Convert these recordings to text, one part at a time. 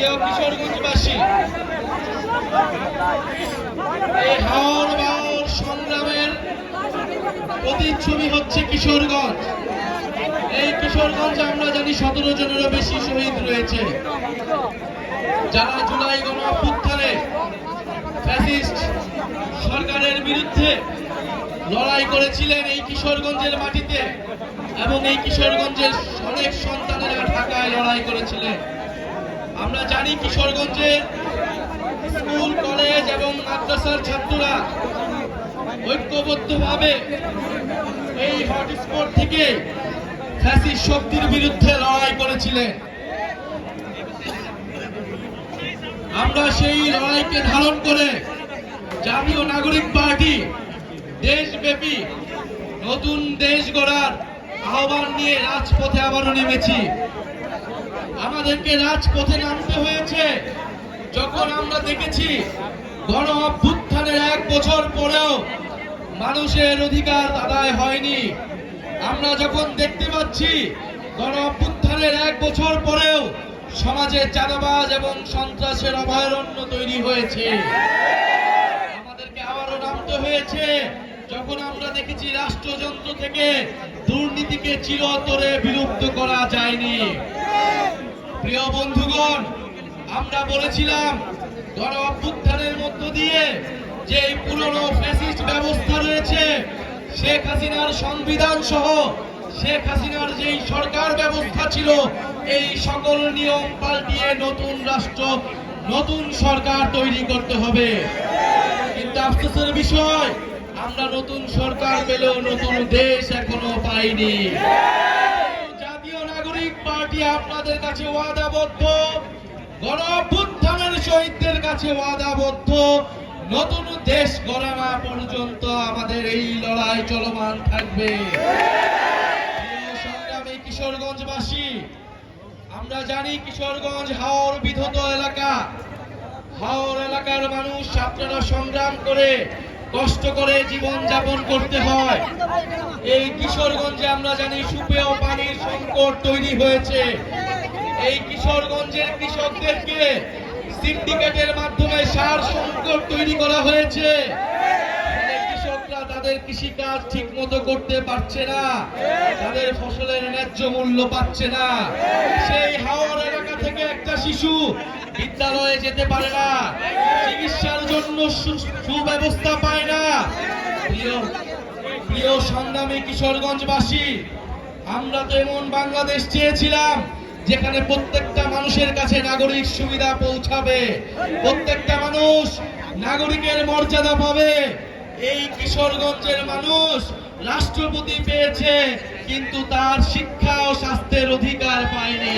প্রিয় কিশোরগঞ্জবাসী, এই হাওর বাওর সংগ্রামের প্রতিচ্ছবি হচ্ছে কিশোরগঞ্জ। এই কিশোরগঞ্জে আমরা জানি 17 জনেরও বেশি শহীদ রয়েছে, যারা জুলাই গণ অভ্যুত্থানে ফ্যাসিস্ট সরকারের বিরুদ্ধে লড়াই করেছিলেন এই কিশোরগঞ্জের মাটিতে, এবং এই কিশোরগঞ্জের অনেক সন্তানেরা ঢাকায় লড়াই করেছিলেন। আমরা জানি কিশোরগঞ্জের স্কুল কলেজ এবং মাদ্রাসার ছাত্ররা ঐক্যবদ্ধভাবে এই হটস্পট থেকে ফ্যাসিস্ট শক্তির বিরুদ্ধে লড়াই করেছিলেন। আমরা সেই লড়াইকে ধারণ করে জাতীয় নাগরিক পার্টি দেশব্যাপী নতুন দেশ গড়ার আহ্বান নিয়ে রাজপথে আবারও নেমেছি। আমাদেরকে রাজপথে নামতে হয়েছে যখন আমরা দেখেছি গণ অভ্যুত্থানের 1 বছর পরেও মানুষের অধিকার আদায় হয়নি। আমরা যখন দেখতে পাচ্ছি গণ অভ্যুত্থানের 1 বছর পরেও সমাজে চাঁদাবাজ এবং সন্ত্রাসের অভয়ারণ্য তৈরি হয়েছে। আমাদেরকে আবারও নামতে হয়েছে যখন আমরা দেখেছি রাষ্ট্রযন্ত্র থেকে দুর্নীতিকে চিরতরে বিলুপ্ত করা যায়নি। প্রিয় বন্ধুগণ, আমরা বলেছিলাম গণ অভ্যুত্থানের মধ্য দিয়ে যে পুরনো ফ্যাসিস্ট ব্যবস্থা রয়েছে, শেখ হাসিনার সংবিধান সহ শেখ হাসিনার যেই সরকার ব্যবস্থা ছিল, এই সকল নিয়ম পাল্টিয়ে নতুন রাষ্ট্র নতুন সরকার তৈরি করতে হবে। কিন্তু আফসোসের বিষয়, আমরা নতুন সরকার পেলেও নতুন দেশ এখনো পাইনি। জাতীয় নাগরিক পার্টি আপনাদের কাছে ওয়াদাবদ্ধ, গণ অভ্যুত্থানের শহীদদের কাছে ওয়াদাবদ্ধ, নতুন দেশ গড়া না পর্যন্ত আমাদের এই লড়াই চলমান থাকবে। সংগ্রামী কিশোরগঞ্জবাসী, আমরা জানি কিশোরগঞ্জ হাওর বিধত এলাকা। হাওর এলাকার মানুষ আপনারা সংগ্রাম করে কষ্ট করে জীবন যাপন করতে হয়। এই কিশোরগঞ্জে আমরা জানি সুপেয় পানির সংকট তৈরি হয়েছে। এই কিশোরগঞ্জের কৃষকদেরকে সিন্ডিকেটের মাধ্যমে সার সংকট তৈরি করা হয়েছে। কৃষকরা তাদের কৃষিকাজ ঠিক মতো করতে পারছে না, তাদের ফসলের ন্যায্য মূল্য পাচ্ছে না। সেই হাওর এলাকা থেকে একটা শিশু বিদ্যালয়ে যেতে পারে না, চিকিৎসার জন্য সুব্যবস্থা পায় না। প্রিয় সংগ্রামী কিশোরগঞ্জবাসী, আমরা তো এমন বাংলাদেশ চেয়েছিলাম যেখানে প্রত্যেকটা মানুষের কাছে নাগরিক সুবিধা পৌঁছাবে, প্রত্যেকটা মানুষ নাগরিকের মর্যাদা পাবে। এই কিশোরগঞ্জের মানুষ রাষ্ট্রপতি পেয়েছে, কিন্তু তার শিক্ষা ও স্বাস্থ্যের অধিকার পায়নি।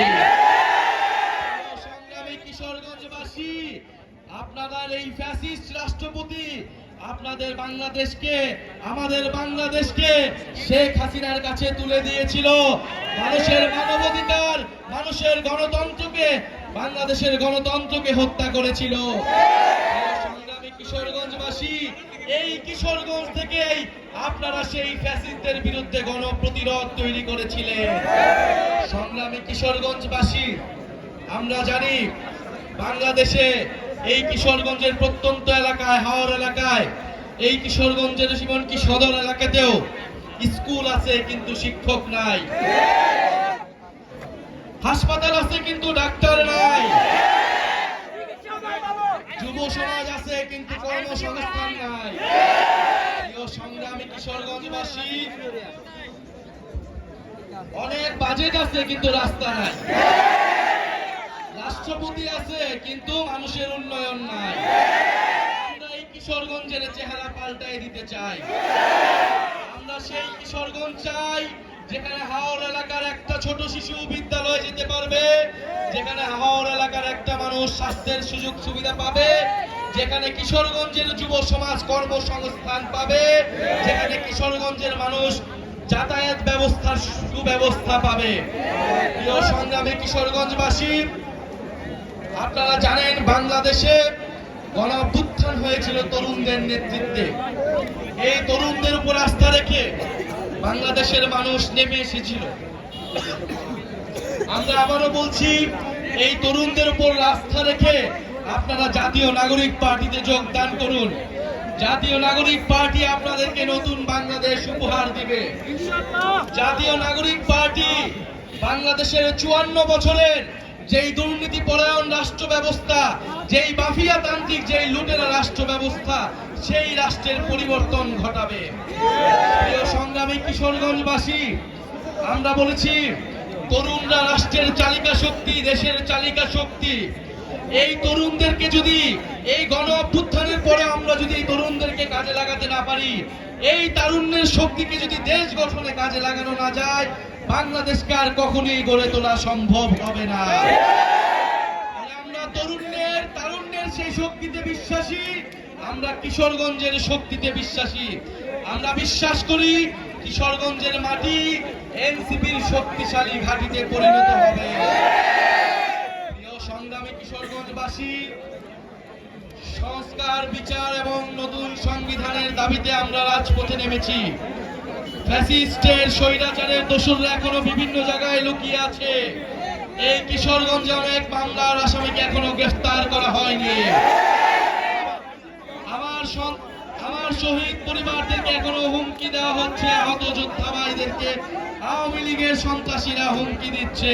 সংগ্রামী কিশোরগঞ্জবাসী, আপনাদের এই ফ্যাসিস্ট রাষ্ট্রপতি আপনাদের বাংলাদেশকে, আমাদের বাংলাদেশকে শেখ হাসিনার কাছে তুলে দিয়েছিল। মানুষের মানবাধিকার, মানুষের গণতন্ত্রকে, বাংলাদেশের গণতন্ত্রকে হত্যা করেছিল। সংগ্রামী কিশোরগঞ্জবাসী, এই কিশোরগঞ্জ থেকেই আপনারা সেই ফ্যাসিস্টদের বিরুদ্ধে গণপ্রতিরোধ তৈরি করেছিলেন। সংগ্রামী কিশোরগঞ্জবাসী, আমরা জানি বাংলাদেশে এই কিশোরগঞ্জের প্রত্যন্ত এলাকায়, হাওর এলাকায়, এই কিশোরগঞ্জের এমনকি সদর এলাকাতেও স্কুল আছে কিন্তু শিক্ষক নাই, হাসপাতাল আছে কিন্তু ডাক্তার নাই, যুব সমাজ আছে কিন্তু কর্মসংস্থান নাই। প্রিয় সংগ্রামী কিশোরগঞ্জবাসী, অনেক বাজেট আছে কিন্তু রাস্তা নাই, রাষ্ট্রপতি আছে কিন্তু মানুষের উন্নয়ন নাই। আমরা এই কিশোরগঞ্জের চেহারা পাল্টাই দিতে চাই। আমরা সেই কিশোরগঞ্জ চাই যেখানে হাওর এলাকার একটা ছোট শিশু বিদ্যালয়ে যেতে পারবে, যেখানে হাওর এলাকার একটা মানুষ স্বাস্থ্যের সুযোগ সুবিধা পাবে, যেখানে কিশোরগঞ্জের যুব সমাজ কর্মসংস্থান পাবে, যেখানে কিশোরগঞ্জের মানুষ যাতায়াত ব্যবস্থার সুব্যবস্থা পাবে। প্রিয় সংগ্রামী কিশোরগঞ্জবাসী, আপনারা জানেন বাংলাদেশে গণ অভ্যুত্থান হয়েছিল তরুণদের নেতৃত্বে। এই তরুণদের উপর আস্থা রেখে বাংলাদেশের মানুষ নেমে এসেছিল। আমরা আবারও বলছি, এই তরুণদের উপর আস্থা রেখে আপনারা জাতীয় নাগরিক পার্টিতে যোগদান করুন। জাতীয় নাগরিক পার্টি আপনাদেরকে নতুন বাংলাদেশ উপহার দিবে। জাতীয় নাগরিক পার্টি বাংলাদেশের 54 বছরের যেই দুর্নীতি পরায়ণ রাষ্ট্র ব্যবস্থা, যেই মাফিয়া তান্ত্রিক, যেই লুটেরা রাষ্ট্র ব্যবস্থা, সেই রাষ্ট্রের পরিবর্তন ঘটাবে। প্রিয় সংগ্রামী কিশোরগঞ্জবাসী, আমরা বলেছি তরুণরা রাষ্ট্রের চালিকা শক্তি, দেশের চালিকা শক্তি। এই তরুণদেরকে যদি এই গণ অভ্যুত্থানের পরে আমরা যদি এই তরুণদেরকে কাজে লাগাতে না পারি, এই তারুণ্যের শক্তিকে যদি দেশ গঠনে কাজে লাগানো না যায়, বাংলাদেশকে আর কখনোই গড়ে তোলা সম্ভব হবে না। আমরা তারুণ্যের সেই শক্তিতে বিশ্বাসী, আমরা কিশোরগঞ্জের শক্তিতে বিশ্বাসী। আমরা বিশ্বাস করি কিশোরগঞ্জের মাটি এনসিপির শক্তিশালী ঘাঁটিতে পরিণত হবে। প্রিয় সংগ্রামী কিশোরগঞ্জবাসী, সংস্কার, বিচার এবং নতুন সংবিধানের দাবিতে আমরা রাজপথে নেমেছি। ফ্যাসিস্টের স্বৈরাচারের দোসররা এখনো বিভিন্ন জায়গায় লুকিয়ে আছে। এই কিশোরগঞ্জে অনেক মামলার আসামিকে এখনো গ্রেফতার করা হয়নি। আমার শহীদ পরিবারদেরকে এখনো হুমকি দেওয়া হচ্ছে। আহত যোদ্ধা ভাইদেরকে আওয়ামী লীগের সন্ত্রাসীরা হুমকি দিচ্ছে।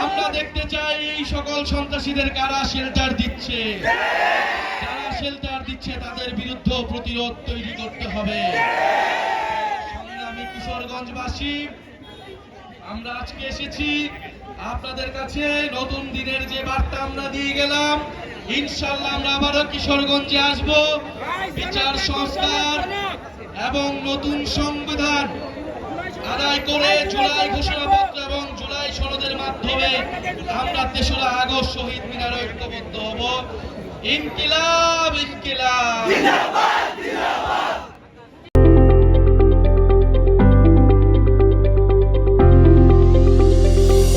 আমরা দেখতে চাই এই সকল সন্ত্রাসীদের কারা শেল্টার দিচ্ছে। যারা শেল্টার দিচ্ছে তাদের বিরুদ্ধে প্রতিরোধ তৈরি করতে হবে। সংগ্রামী কিশোরগঞ্জবাসী, আমরা আজকে এসেছি আপনাদের কাছে নতুন দিনের যে বার্তা আমরা দিয়ে গেলাম, ইনশাআল্লাহ আমরা আবারও কিশোরগঞ্জে আসব। বিচার, সংস্কার এবং নতুন সংবিধান আদায় করে জুলাই ঘোষণাপত্র এবং জুলাই সনদের মাধ্যমে আমরা ৩রা আগস্ট শহীদ মিনারে ঐক্যবদ্ধ হব। ইনকিলাব, ইনকিলাব।